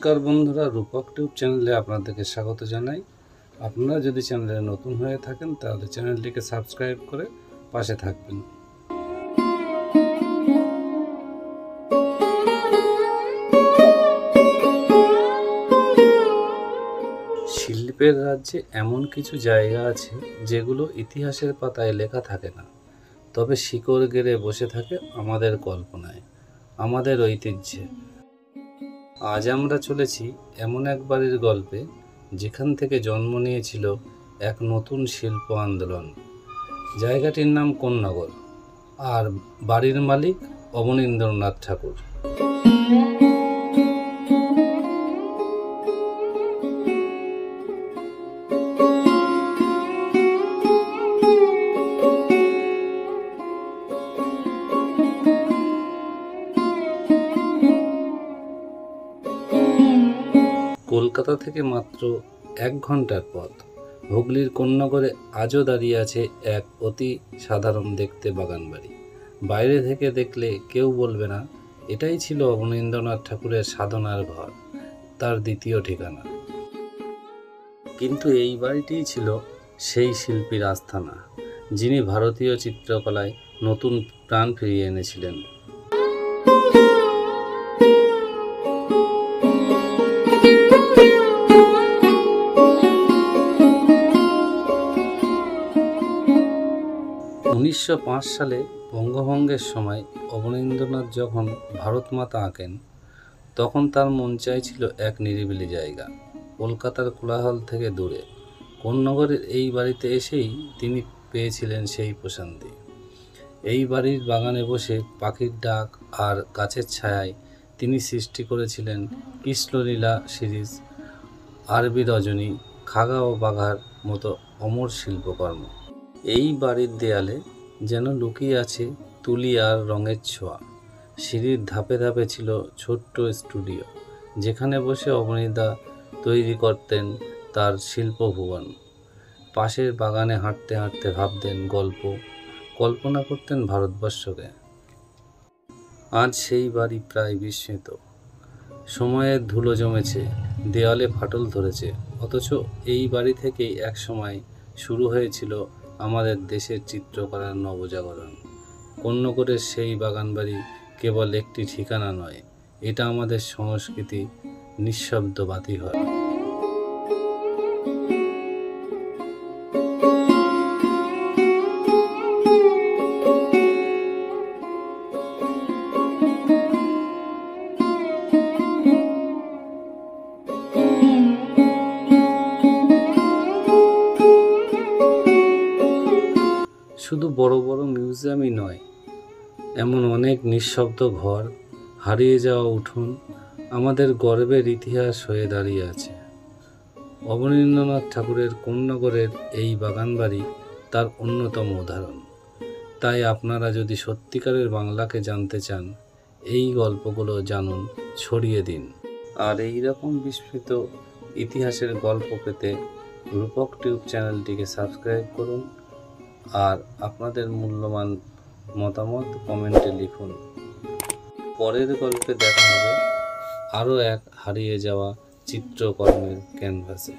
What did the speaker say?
নমস্কার বন্ধুরা, রূপক টিউব চ্যানেলে আপনাদেরকে স্বাগত জানাই। আপনারা যদি চ্যানেলে নতুন হয়ে থাকেন তাহলে চ্যানেলটিকে সাবস্ক্রাইব করে পাশে থাকবেন। শিল্পের রাজ্যে এমন কিছু জায়গা আছে যেগুলো ইতিহাসের পাতায় লেখা থাকে না, তবে শিকড় গেড়ে বসে থাকে আমাদের কল্পনায়, আমাদের ঐতিহ্যে। আজ আমরা চলেছি এমন এক বাড়ির গল্পে যেখান থেকে জন্ম নিয়েছিল এক নতুন শিল্প আন্দোলন। জায়গাটির নাম কোন্নগর, আর বাড়ির মালিক অবনীন্দ্রনাথ ঠাকুর। কলকাতা থেকে মাত্র 1 ঘন্টার পথ, হুগলির কোন্নগরে আজও দাঁড়িয়ে আছে এক অতি সাধারণ দেখতে বাগান বাড়ি। বাইরে থেকে দেখলে কেউ বলবে না এটাই ছিল অবনীন্দ্রনাথ ঠাকুরের সাধনার ঘর, তার দ্বিতীয় ঠিকানা। কিন্তু এই বাড়িটিই ছিল সেই শিল্পীর আস্থানা, যিনি ভারতীয় চিত্রকলায় নতুন প্রাণ ফিরিয়ে এনেছিলেন। উনিশশো 5 সালে বঙ্গভঙ্গের সময় অবনীন্দ্রনাথ যখন ভারত মাতা আঁকেন, তখন তার মন চাইছিল এক নিরিবিলি জায়গা, কলকাতার কোলাহল থেকে দূরে। কোন্নগরের এই বাড়িতে এসেই তিনি পেয়েছিলেন সেই প্রশান্তি। এই বাড়ির বাগানে বসে পাখির ডাক আর গাছের ছায়ায় তিনি সৃষ্টি করেছিলেন কৃষ্ণলীলা সিরিজ, আরবি রজনী, খাগা ও বাঘার মতো অমর শিল্পকর্ম। এই বাড়ির দেয়ালে যেন লুকিয়ে আছে তুলি আর রঙের ছোঁয়া। সিঁড়ির ধাপে ধাপে ছিল ছোট্ট স্টুডিও, যেখানে বসে অবনীদা তৈরি করতেন তার শিল্পভুবন। পাশের বাগানে হাঁটতে হাঁটতে ভাবতেন গল্প, কল্পনা করতেন ভারতবর্ষকে। আজ সেই বাড়ি প্রায় বিস্মৃত, সময়ের ধুলো জমেছে, দেওয়ালে ফাটল ধরেছে, অথচ এই বাড়ি থেকেই একসময় শুরু হয়েছিল আমাদের দেশের চিত্রকলার নবজাগরণ। কোন্নগরের সেই বাগানবাড়ি কেবল একটি ঠিকানা নয়, এটা আমাদের সংস্কৃতি নিঃশব্দ বাতিঘর। শুধু বড় বড় মিউজিয়ামই নয়, এমন অনেক নিঃশব্দ ঘর, হারিয়ে যাওয়া উঠোন আমাদের গর্বের ইতিহাস হয়ে দাঁড়িয়ে আছে। অবনীন্দ্রনাথ ঠাকুরের কোন্নগরের এই বাগানবাড়ি তার অন্যতম উদাহরণ। তাই আপনারা যদি সত্যিকারের বাংলাকে জানতে চান, এই গল্পগুলো জানুন, ছড়িয়ে দিন। আর এই রকম বিস্মৃত ইতিহাসের গল্প পেতে রূপক টিউব চ্যানেলটিকে সাবস্ক্রাইব করুন, আর আপনাদের মূল্যবান মতামত কমেন্টে লিখুন। পরের গল্পে দেখা হবে আরও এক হারিয়ে যাওয়া চিত্রকর্মের ক্যানভাসে।